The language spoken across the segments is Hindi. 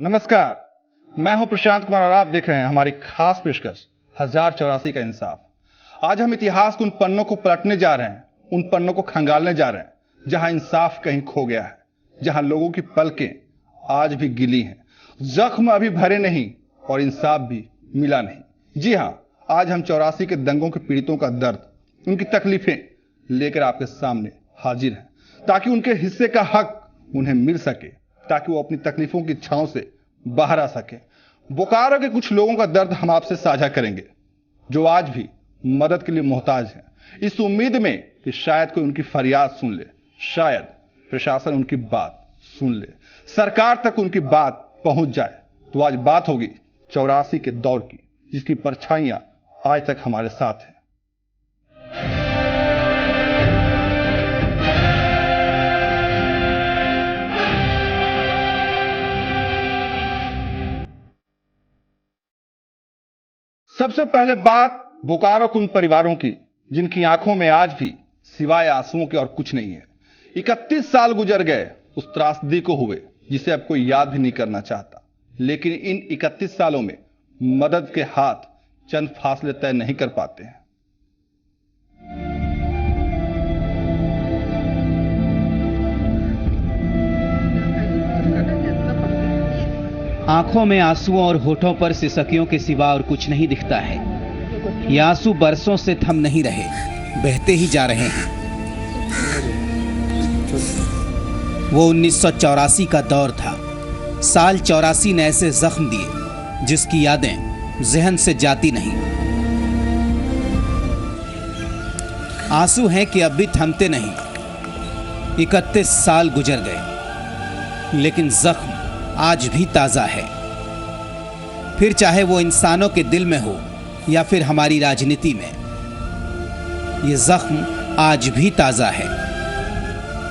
नमस्कार, मैं हूं प्रशांत कुमार और आप देख रहे हैं हमारी खास पेशकश 1084 का इंसाफ। आज हम इतिहास के उन पन्नों को पलटने जा रहे हैं, उन पन्नों को खंगालने जा रहे हैं जहां इंसाफ कहीं खो गया है, जहां लोगों की पलकें आज भी गिली हैं, जख्म अभी भरे नहीं और इंसाफ भी मिला नहीं। जी हां, आज हम 84 के दंगों के पीड़ितों का दर्द, उनकी तकलीफें लेकर आपके सामने हाजिर हैं, ताकि उनके हिस्से का हक उन्हें मिल सके, ताकि वो अपनी तकलीफों की छांव से बाहर आ सके। बोकारो के कुछ लोगों का दर्द हम आपसे साझा करेंगे, जो आज भी मदद के लिए मोहताज हैं, इस उम्मीद में कि शायद कोई उनकी फरियाद सुन ले, शायद प्रशासन उनकी बात सुन ले, सरकार तक उनकी बात पहुंच जाए। तो आज बात होगी 84 के दौर की, जिसकी परछाइयां आज तक हमारे साथ हैं। सबसे पहले बात बोकारो के उन परिवारों की जिनकी आंखों में आज भी सिवाय आंसुओं के और कुछ नहीं है। 31 साल गुजर गए उस त्रासदी को हुए जिसे अब कोई याद भी नहीं करना चाहता, लेकिन इन 31 सालों में मदद के हाथ चंद फासले तय नहीं कर पाते हैं। आंखों में आंसुओं और होठों पर सिसकियों के सिवा और कुछ नहीं दिखता है। ये आंसू बरसों से थम नहीं रहे, बहते ही जा रहे हैं। वो 1984 का दौर था। साल 84 ने ऐसे जख्म दिए जिसकी यादें जहन से जाती नहीं। आंसू हैं कि अब भी थमते नहीं। 31 साल गुजर गए, लेकिन जख्म आज भी ताजा है। फिर चाहे वो इंसानों के दिल में हो या फिर हमारी राजनीति में, ये जख्म आज भी ताजा है।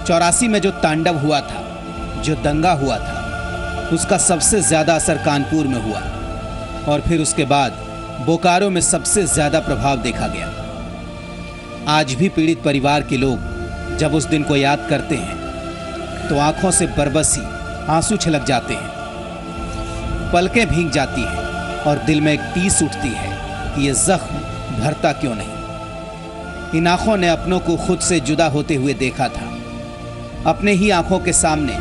84 में जो तांडव हुआ था, जो दंगा हुआ था, उसका सबसे ज्यादा असर कानपुर में हुआ और फिर उसके बाद बोकारो में सबसे ज्यादा प्रभाव देखा गया। आज भी पीड़ित परिवार के लोग जब उस दिन को याद करते हैं तो आंखों से बरबसी आंसू छलक जाते हैं, पलकें भीग जाती हैं और दिल में एक टीस उठती है कि ये जख्म भरता क्यों नहीं। इन आंखों ने अपनों को खुद से जुदा होते हुए देखा था, अपने ही आंखों के सामने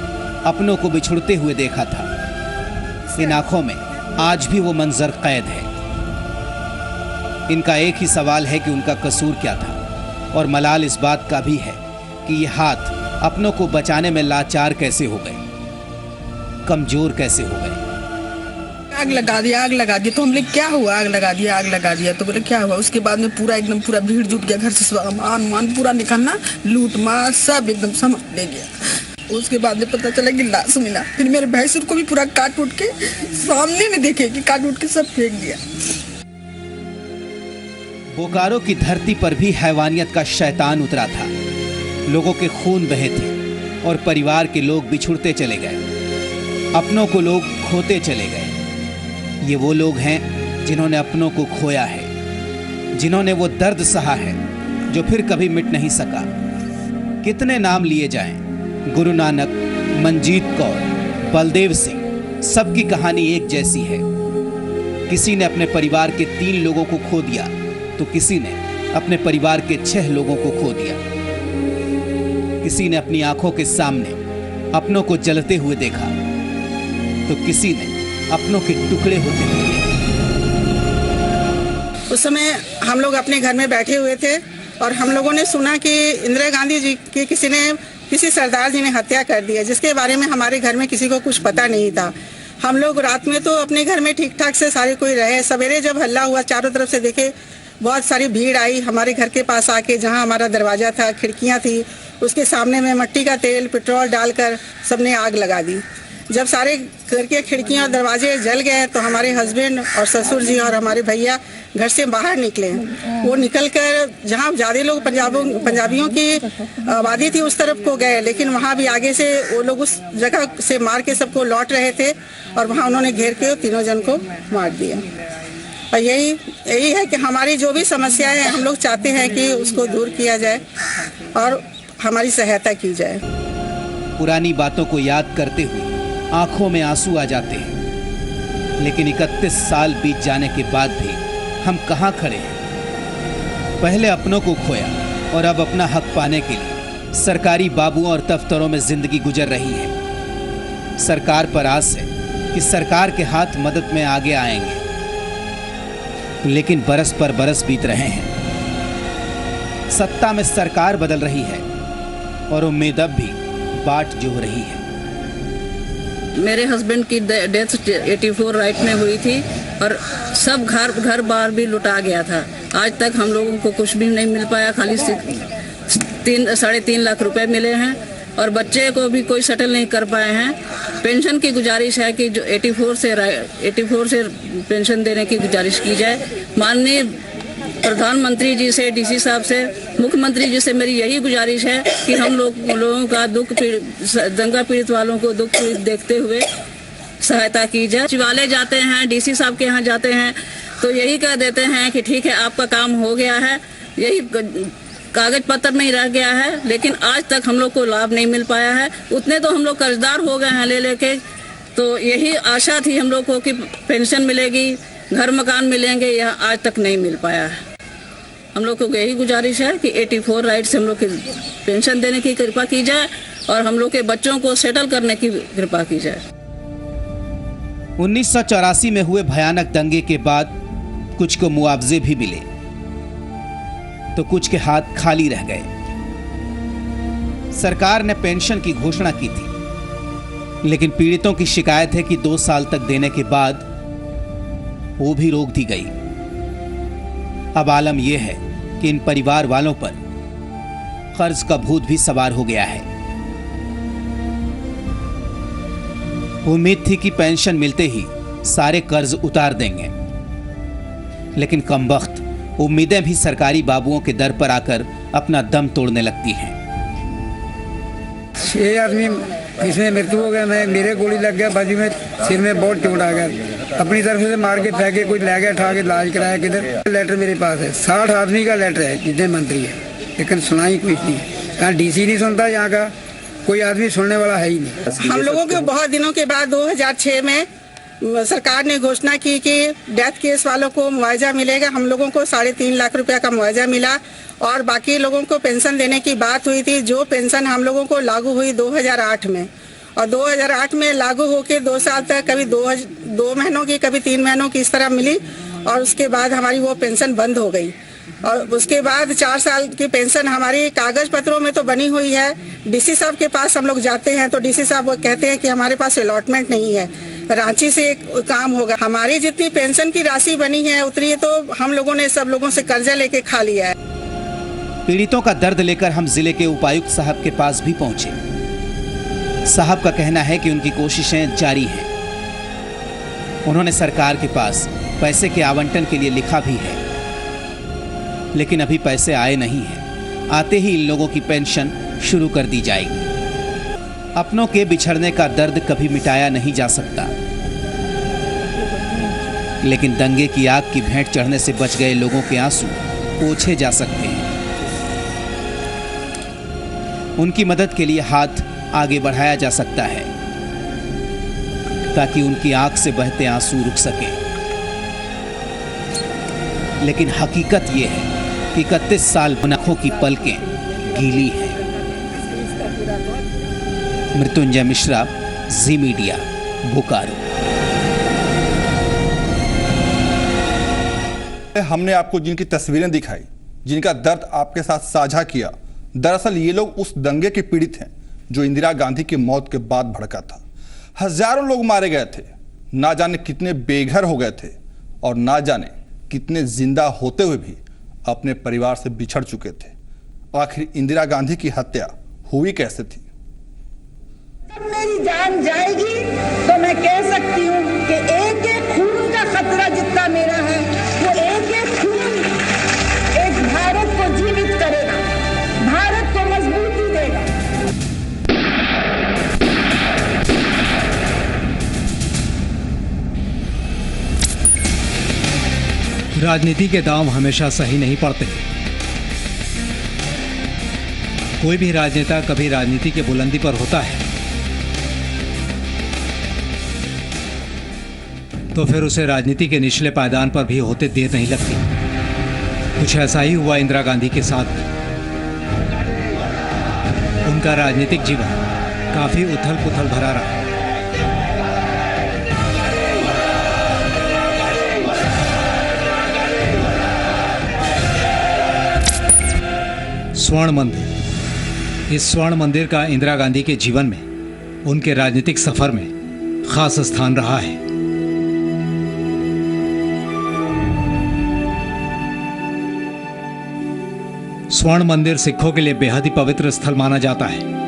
अपनों को बिछुड़ते हुए देखा था। इन आंखों में आज भी वो मंजर कैद है। इनका एक ही सवाल है कि उनका कसूर क्या था, और मलाल इस बात का भी है कि ये हाथ अपनों को बचाने में लाचार कैसे हो गए, कमजोर कैसे हो गए। आग लगा दिया तो हमने क्या हुआ, आग लगा दिया तो बोले क्या हुआ। उसके बाद में पूरा भीड़ जुट गया, घर से सामान पूरा निकालना, लूट मार सब एकदम सामान ले गया। उसके बाद में पता चला कि लाश मिला। फिर मेरे भाई से को भी पूरा काट उठ के सामने में देखे कि काट उठ के सब फेंक दिया। बोकारो की धरती पर भी हैवानियत का शैतान उतरा था। लोगों के खून बहे थे और परिवार के लोग बिछुड़ते चले गए, अपनों को लोग खोते चले गए। ये वो लोग हैं जिन्होंने अपनों को खोया है, जिन्होंने वो दर्द सहा है जो फिर कभी मिट नहीं सका। कितने नाम लिए जाएं, गुरु नानक, मंजीत कौर, बलदेव सिंह, सबकी कहानी एक जैसी है। किसी ने अपने परिवार के 3 लोगों को खो दिया तो किसी ने अपने परिवार के 6 लोगों को खो दिया। किसी ने अपनी आंखों के सामने अपनों को जलते हुए देखा तो किसी ने अपनों के टुकड़े होते हुए देखा। उस समय हम लोग अपने घर में बैठे हुए थे और हम लोगों ने सुना कि इंदिरा गांधी जी की किसी सरदार जी ने हत्या कर दी है, जिसके बारे में हमारे घर में किसी को कुछ पता नहीं था। हम लोग रात में तो अपने घर में ठीक ठाक से सारे कोई रहे। सवेरे जब हल्ला हुआ, चारों तरफ से देखे, बहुत सारी भीड़ आई हमारे घर के पास आके, जहाँ हमारा दरवाजा था, खिड़कियाँ थी, उसके सामने में मिट्टी का तेल पेट्रोल डालकर सबने आग लगा दी। जब सारे घर के खिड़कियां और दरवाजे जल गए तो हमारे हस्बैंड और ससुर जी और हमारे भैया घर से बाहर निकले। वो निकलकर जहां ज़्यादा लोग पंजाबियों की आबादी थी उस तरफ को गए, लेकिन वहां भी आगे से वो लोग उस जगह से मार के सबको लौट रहे थे और वहां उन्होंने घेर के तीनों जन को मार दिया। और यही है कि हमारी जो भी समस्याएं हैं, हम लोग चाहते हैं कि उसको दूर किया जाए और हमारी सहायता की जाए। पुरानी बातों को याद करते हुए आंखों में आंसू आ जाते हैं। लेकिन 31 साल बीत जाने के बाद भी हम कहां खड़े हैं? पहले अपनों को खोया और अब अपना हक पाने के लिए सरकारी बाबुओं और दफ्तरों में जिंदगी गुजर रही है। सरकार पर आस है कि सरकार के हाथ मदद में आगे आएंगे, लेकिन बरस पर बरस बीत रहे हैं। सत्ता में सरकार बदल रही है और उम्मीद अब भी बाट जो रही है। मेरे हस्बैंड की डेथ 84 राइट में हुई थी और सब घर बार भी लुटा गया था। आज तक हम लोगों को कुछ भी नहीं मिल पाया, खाली 3.5 लाख रुपए मिले हैं और बच्चे को भी कोई सेटल नहीं कर पाए हैं। पेंशन की गुजारिश है कि जो 84 से पेंशन देने की गुजारिश की जाए। माननीय प्रधानमंत्री जी से, डीसी साहब से, मुख्यमंत्री जी से मेरी यही गुजारिश है कि हम लोगों का दंगा पीड़ित वालों को दुख पीड़ित देखते हुए सहायता की जाए। सचिवालय जाते हैं, डीसी साहब के यहाँ जाते हैं तो यही कह देते हैं कि ठीक है आपका काम हो गया है, यही कागज पत्र में ही रह गया है, लेकिन आज तक हम लोग को लाभ नहीं मिल पाया है। उतने तो हम लोग कर्जदार हो गए हैं ले लेके। तो यही आशा थी हम लोग को कि पेंशन मिलेगी, घर मकान मिलेंगे, यह आज तक नहीं मिल पाया है। हम लोग को यही गुजारिश है कि 84 राइट से हम लोग की पेंशन देने की कृपा की जाए और हम लोग के बच्चों को सेटल करने की कृपा की जाए। 1984 में हुए भयानक दंगे के बाद कुछ को मुआवजे भी मिले तो कुछ के हाथ खाली रह गए। सरकार ने पेंशन की घोषणा की थी, लेकिन पीड़ितों की शिकायत है कि 2 साल तक देने के बाद वो भी रोक दी गई। अब आलम यह है कि इन परिवार वालों पर कर्ज का भूत भी सवार हो गया है। उम्मीद थी कि पेंशन मिलते ही सारे कर्ज उतार देंगे, लेकिन कमबख्त उम्मीदें भी सरकारी बाबुओं के दर पर आकर अपना दम तोड़ने लगती हैं। 6 आदमी इसमें मृत्यु हो गया। मैं मेरे गोली लग गया, बाजू में सिर में बहुत चोट आ गया। अपनी तरफ से मार के फेंके, कोई ले गया उठा के इलाज कराया। किधर लेटर मेरे पास है, 60 आदमी का लेटर है जितने मंत्री है, लेकिन सुनाई कुछ नहीं। यहाँ डीसी नहीं सुनता, यहाँ का कोई आदमी सुनने वाला है ही नहीं। हम लोगों के बहुत दिनों के बाद 2006 में सरकार ने घोषणा की कि डेथ केस वालों को मुआवजा मिलेगा। हम लोगों को 3.5 लाख रुपया का मुआवजा मिला और बाकी लोगों को पेंशन देने की बात हुई थी। जो पेंशन हम लोगों को लागू हुई 2008 में और 2008 में लागू होके 2 साल तक कभी 2 महीनों की, कभी 3 महीनों की इस तरह मिली और उसके बाद हमारी वो पेंशन बंद हो गई। और उसके बाद 4 साल की पेंशन हमारी कागज पत्रों में तो बनी हुई है। डीसी साहब के पास हम लोग जाते हैं तो डीसी साहब वो कहते हैं कि हमारे पास अलॉटमेंट नहीं है, रांची से काम होगा। हमारी जितनी पेंशन की राशि बनी है उतनी तो हम लोगों ने सब लोगों से कर्जा लेके खा लिया है। पीड़ितों का दर्द लेकर हम जिले के उपायुक्त साहब के पास भी पहुंचे। साहब का कहना है कि उनकी कोशिशें जारी हैं। उन्होंने सरकार के पास पैसे के आवंटन के लिए लिखा भी है, लेकिन अभी पैसे आए नहीं हैं। आते ही इन लोगों की पेंशन शुरू कर दी जाएगी। अपनों के बिछड़ने का दर्द कभी मिटाया नहीं जा सकता, लेकिन दंगे की आग की भेंट चढ़ने से बच गए लोगों के आंसू पोंछे जा सकते हैं। उनकी मदद के लिए हाथ आगे बढ़ाया जा सकता है ताकि उनकी आंख से बहते आंसू रुक सके। लेकिन हकीकत यह है कि 31 साल आंखों की पलकें गीली हैं। मृत्युंजय मिश्रा, जी मीडिया, बोकारो। हमने आपको जिनकी तस्वीरें दिखाई, जिनका दर्द आपके साथ साझा किया, दरअसल ये लोग उस दंगे के पीड़ित हैं जो इंदिरा गांधी की मौत के बाद भड़का था। हजारों लोग मारे गए थे, ना जाने कितने बेघर हो गए थे और ना जाने कितने जिंदा होते हुए भी अपने परिवार से बिछड़ चुके थे। आखिर इंदिरा गांधी की हत्या हुई कैसे थी? जब मेरी जान जाएगी तो मैं कह सकती हूँ कि एक एक खून का खतरा जितना मेरा है, वो एक एक खून एक भारत को जीवित करेगा, भारत को मजबूती देगा। राजनीति के दांव हमेशा सही नहीं पड़ते। कोई भी राजनेता कभी राजनीति के बुलंदी पर होता है तो फिर उसे राजनीति के निचले पायदान पर भी होते देर नहीं लगती। कुछ ऐसा ही हुआ इंदिरा गांधी के साथ। उनका राजनीतिक जीवन काफी उथल पुथल भरा रहा। स्वर्ण मंदिर। इस स्वर्ण मंदिर का इंदिरा गांधी के जीवन में, उनके राजनीतिक सफर में खास स्थान रहा है। स्वर्ण मंदिर सिखों के लिए बेहद ही पवित्र स्थल माना जाता है।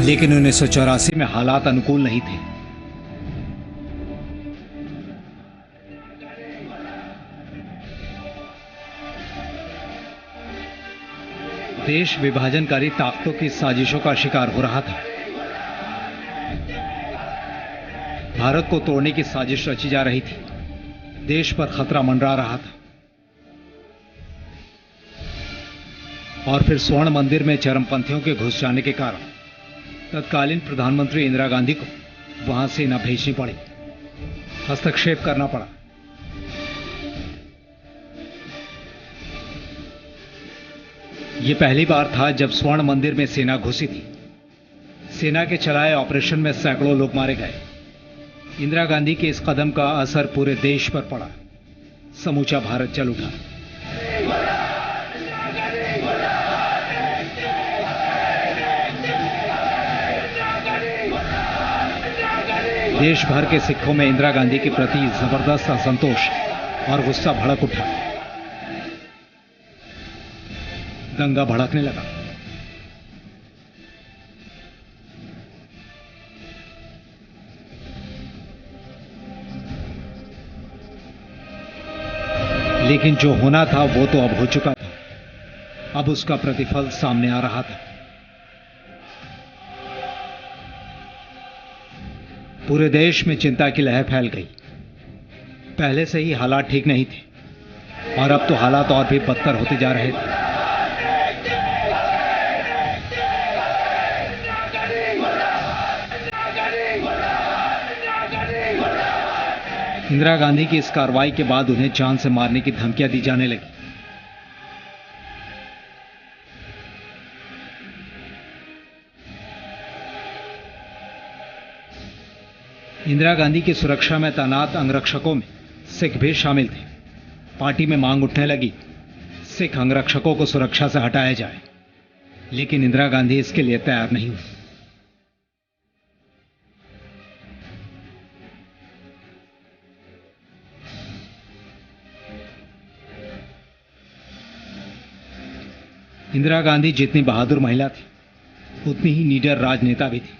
लेकिन 1984 में हालात अनुकूल नहीं थे। देश विभाजनकारी ताकतों की साजिशों का शिकार हो रहा था। भारत को तोड़ने की साजिश रची जा रही थी। देश पर खतरा मंडरा रहा था। और फिर स्वर्ण मंदिर में चरमपंथियों के घुस जाने के कारण तत्कालीन प्रधानमंत्री इंदिरा गांधी को वहां सेना भेजनी पड़ी, हस्तक्षेप करना पड़ा। यह पहली बार था जब स्वर्ण मंदिर में सेना घुसी थी। सेना के चलाए ऑपरेशन में सैकड़ों लोग मारे गए। इंदिरा गांधी के इस कदम का असर पूरे देश पर पड़ा। समूचा भारत जल उठा। देश भर के सिखों में इंदिरा गांधी के प्रति जबरदस्त असंतोष और गुस्सा भड़क उठा। दंगा भड़कने लगा। लेकिन जो होना था वो तो अब हो चुका था। अब उसका प्रतिफल सामने आ रहा था। पूरे देश में चिंता की लहर फैल गई। पहले से ही हालात ठीक नहीं थे और अब तो हालात और भी बदतर होते जा रहे थे। इंदिरा गांधी की इस कार्रवाई के बाद उन्हें जान से मारने की धमकियां दी जाने लगी। इंदिरा गांधी की सुरक्षा में तैनात अंगरक्षकों में सिख भी शामिल थे। पार्टी में मांग उठने लगी, सिख अंगरक्षकों को सुरक्षा से हटाया जाए, लेकिन इंदिरा गांधी इसके लिए तैयार नहीं हुई। इंदिरा गांधी जितनी बहादुर महिला थी, उतनी ही निडर राजनेता भी थी।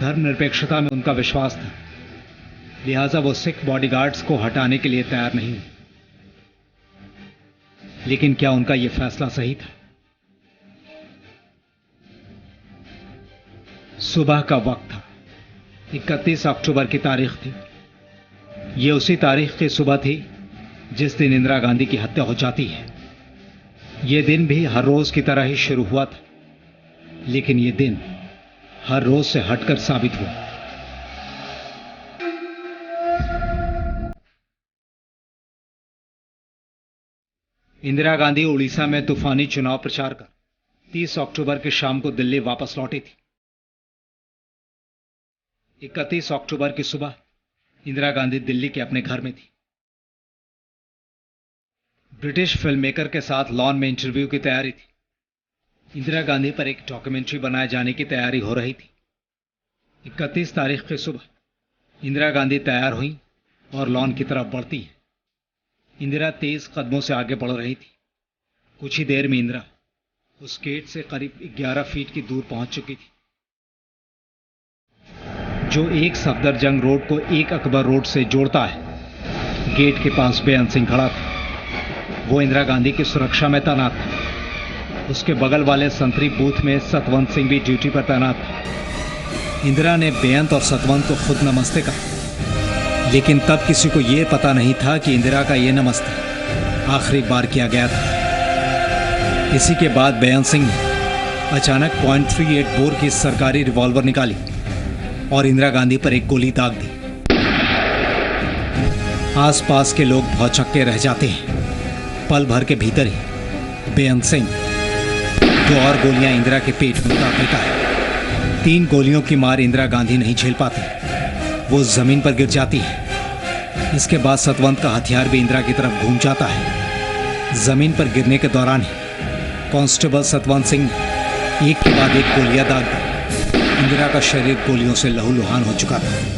धर्मनिरपेक्षता में उनका विश्वास था, लिहाजा वो सिख बॉडीगार्ड्स को हटाने के लिए तैयार नहीं हुई। लेकिन क्या उनका यह फैसला सही था? सुबह का वक्त था। 31 अक्टूबर की तारीख थी। यह उसी तारीख की सुबह थी जिस दिन इंदिरा गांधी की हत्या हो जाती है। यह दिन भी हर रोज की तरह ही शुरू हुआ था, लेकिन यह दिन हर रोज से हटकर साबित हुआ। इंदिरा गांधी उड़ीसा में तूफानी चुनाव प्रचार कर 30 अक्टूबर की शाम को दिल्ली वापस लौटी थी। 31 अक्टूबर की सुबह इंदिरा गांधी दिल्ली के अपने घर में थी। ब्रिटिश फिल्म मेकर के साथ लॉन में इंटरव्यू की तैयारी थी। इंदिरा गांधी पर एक डॉक्यूमेंट्री बनाए जाने की तैयारी हो रही थी। 31 तारीख की सुबह इंदिरा गांधी तैयार हुई और लॉन की तरफ बढ़ती है। इंदिरा तेज कदमों से आगे बढ़ रही थी। कुछ ही देर में इंदिरा उस गेट से करीब 11 फीट की दूर पहुंच चुकी थी, जो एक सफदरजंग रोड को एक अकबर रोड से जोड़ता है। गेट के पास बेअंत सिंह खड़ा था। वो इंदिरा गांधी की सुरक्षा में तैनात था। उसके बगल वाले संतरी बूथ में सतवंत सिंह भी ड्यूटी पर तैनात था। इंदिरा ने बेअंत और सतवंत को खुद नमस्ते कहा, लेकिन तब किसी को यह पता नहीं था कि इंदिरा का यह नमस्ते आखिरी बार किया गया था। इसी के बाद बेअंत सिंह ने अचानक .38 बोर की सरकारी रिवॉल्वर निकाली और इंदिरा गांधी पर एक गोली दाग दी। आसपास के लोग भौचक्के रह जाते हैं। पल भर के भीतर ही बेअंत सिंह 2 और गोलियां इंदिरा के पेट में उतार देता है। 3 गोलियों की मार इंदिरा गांधी नहीं झेल पाती, वो जमीन पर गिर जाती है। इसके बाद सतवंत का हथियार भी इंदिरा की तरफ घूम जाता है। जमीन पर गिरने के दौरान ही कांस्टेबल सतवंत सिंह ने एक के बाद एक गोलियां दाग दी। इंदिरा का शरीर गोलियों से लहूलुहान हो चुका था।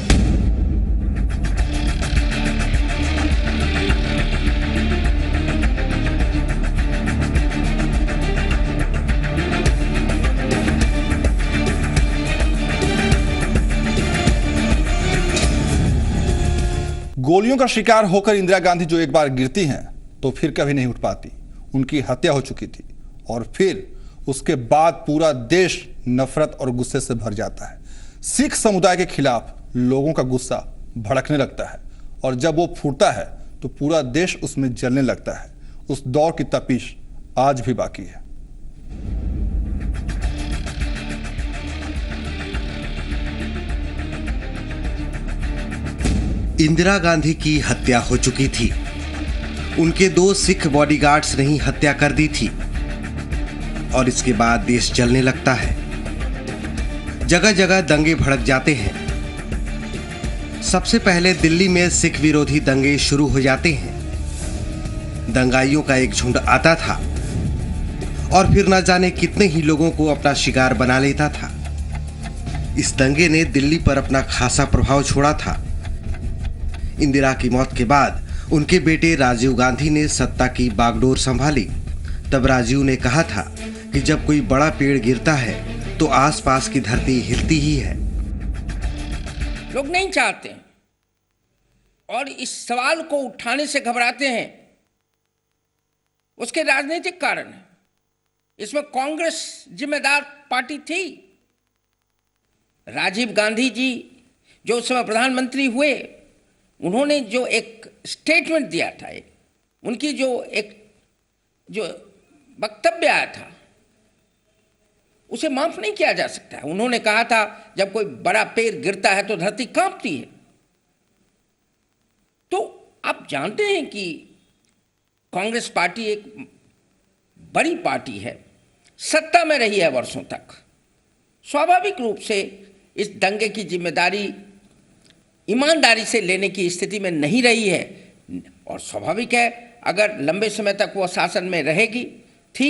गोलियों का शिकार होकर इंदिरा गांधी जो एक बार गिरती हैं तो फिर कभी नहीं उठ पाती। उनकी हत्या हो चुकी थी और फिर उसके बाद पूरा देश नफरत और गुस्से से भर जाता है। सिख समुदाय के खिलाफ लोगों का गुस्सा भड़कने लगता है और जब वो फूटता है तो पूरा देश उसमें जलने लगता है। उस दौर की तपिश आज भी बाकी है। इंदिरा गांधी की हत्या हो चुकी थी। उनके 2 सिख बॉडीगार्ड्स ने ही हत्या कर दी थी और इसके बाद देश जलने लगता है। जगह जगह दंगे भड़क जाते हैं। सबसे पहले दिल्ली में सिख विरोधी दंगे शुरू हो जाते हैं। दंगाइयों का एक झुंड आता था और फिर न जाने कितने ही लोगों को अपना शिकार बना लेता था। इस दंगे ने दिल्ली पर अपना खासा प्रभाव छोड़ा था। इंदिरा की मौत के बाद उनके बेटे राजीव गांधी ने सत्ता की बागडोर संभाली। तब राजीव ने कहा था कि जब कोई बड़ा पेड़ गिरता है तो आसपास की धरती हिलती ही है। लोग नहीं चाहते और इस सवाल को उठाने से घबराते हैं। उसके राजनीतिक कारण है। इसमें कांग्रेस जिम्मेदार पार्टी थी। राजीव गांधी जी जो उस समय प्रधानमंत्री हुए, उन्होंने जो एक स्टेटमेंट दिया था, उनकी जो वक्तव्य आया था, उसे माफ नहीं किया जा सकता है। उन्होंने कहा था जब कोई बड़ा पेड़ गिरता है तो धरती कांपती है। तो आप जानते हैं कि कांग्रेस पार्टी एक बड़ी पार्टी है, सत्ता में रही है वर्षों तक। स्वाभाविक रूप से इस दंगे की जिम्मेदारी ईमानदारी से लेने की स्थिति में नहीं रही है और स्वाभाविक है अगर लंबे समय तक वो शासन में रहेगी थी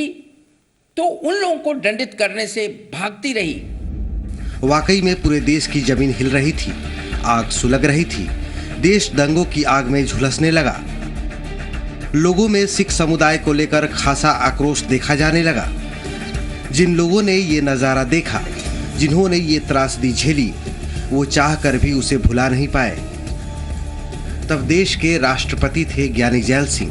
तो उन लोगों को दंडित करने से भागती रही। वाकई में पूरे देश की जमीन हिल रही थी, आग सुलग रही थी। देश दंगों की आग में झुलसने लगा। लोगों में सिख समुदाय को लेकर खासा आक्रोश देखा जाने लगा। जिन लोगों ने ये नजारा देखा, जिन्होंने ये त्रासदी झेली, वो चाहकर भी उसे भुला नहीं पाए। तब देश के राष्ट्रपति थे ज्ञानी जैल सिंह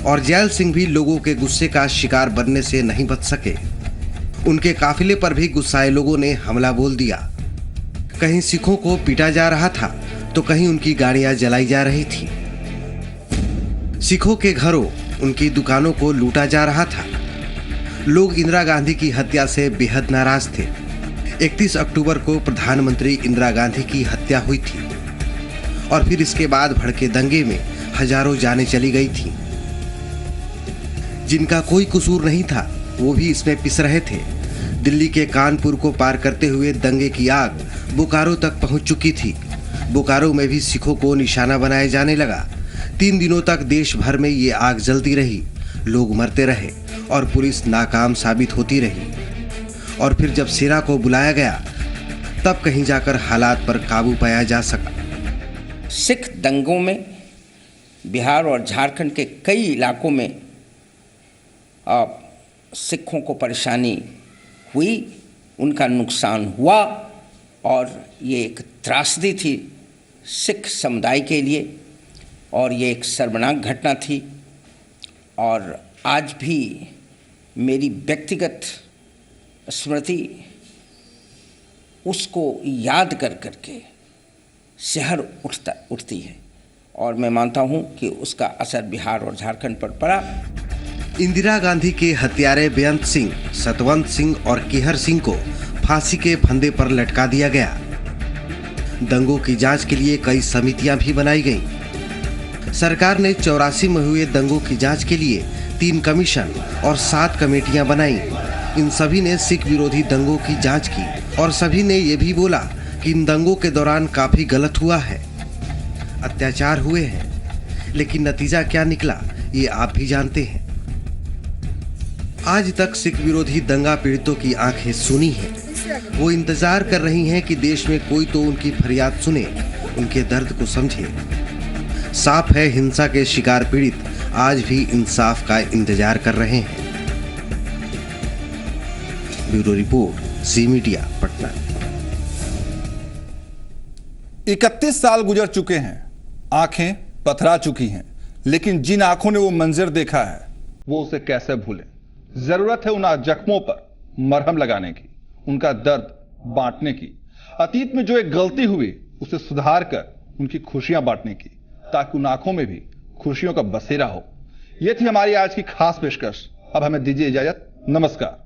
और जैल सिंह भी लोगों के गुस्से का शिकार बनने से नहीं बच सके। उनके काफिले पर भी गुस्साए लोगों ने हमला बोल दिया। कहीं सिखों को पीटा जा रहा था तो कहीं उनकी गाड़ियां जलाई जा रही थी। सिखों के घरों, उनकी दुकानों को लूटा जा रहा था। लोग इंदिरा गांधी की हत्या से बेहद नाराज थे। 31 अक्टूबर को प्रधानमंत्री इंदिरा गांधी की हत्या हुई थी और फिर इसके बाद भड़के दंगे में हजारों जानें चली गई थीं। जिनका कोई कसूर नहीं था वो भी इसमें पिस रहे थे। दिल्ली के कानपुर को पार करते हुए दंगे की आग बोकारो तक पहुंच चुकी थी। बोकारो में भी सिखों को निशाना बनाया जाने लगा। 3 दिनों तक देश भर में ये आग जलती रही। लोग मरते रहे और पुलिस नाकाम साबित होती रही। और फिर जब सेना को बुलाया गया तब कहीं जाकर हालात पर काबू पाया जा सका। सिख दंगों में बिहार और झारखंड के कई इलाकों में सिखों को परेशानी हुई, उनका नुकसान हुआ और ये एक त्रासदी थी सिख समुदाय के लिए और ये एक शर्मनाक घटना थी। और आज भी मेरी व्यक्तिगत स्मृति उसको याद कर करके शहर उठती है और मैं मानता हूं कि उसका असर बिहार और झारखंड पर पड़ा। इंदिरा गांधी के हत्यारे बेअंत सिंह, सतवंत सिंह और केहर सिंह को फांसी के फंदे पर लटका दिया गया। दंगों की जांच के लिए कई समितियां भी बनाई गईं। सरकार ने 84 में हुए दंगों की जांच के लिए 3 कमीशन और 7 कमेटियां बनाई। इन सभी ने सिख विरोधी दंगों की जांच की और सभी ने यह भी बोला कि इन दंगों के दौरान काफी गलत हुआ है, अत्याचार हुए हैं, लेकिन नतीजा क्या निकला ये आप भी जानते हैं। आज तक सिख विरोधी दंगा पीड़ितों की आंखें सुनी हैं। वो इंतजार कर रही हैं कि देश में कोई तो उनकी फरियाद सुने, उनके दर्द को समझे। साफ है, हिंसा के शिकार पीड़ित आज भी इंसाफ का इंतजार कर रहे हैं। Bureau report, C media, Patna. 31 साल गुजर चुके हैं, आंखें पथरा चुकी हैं, लेकिन जिन आंखों ने वो मंजर देखा है वो उसे कैसे भूलें। जरूरत है उन जख्मों पर मरहम लगाने की, उनका दर्द बांटने की, अतीत में जो एक गलती हुई उसे सुधार कर उनकी खुशियां बांटने की, ताकि उन आंखों में भी खुशियों का बसेरा हो। यह थी हमारी आज की खास पेशकश। अब हमें दीजिए इजाजत। नमस्कार।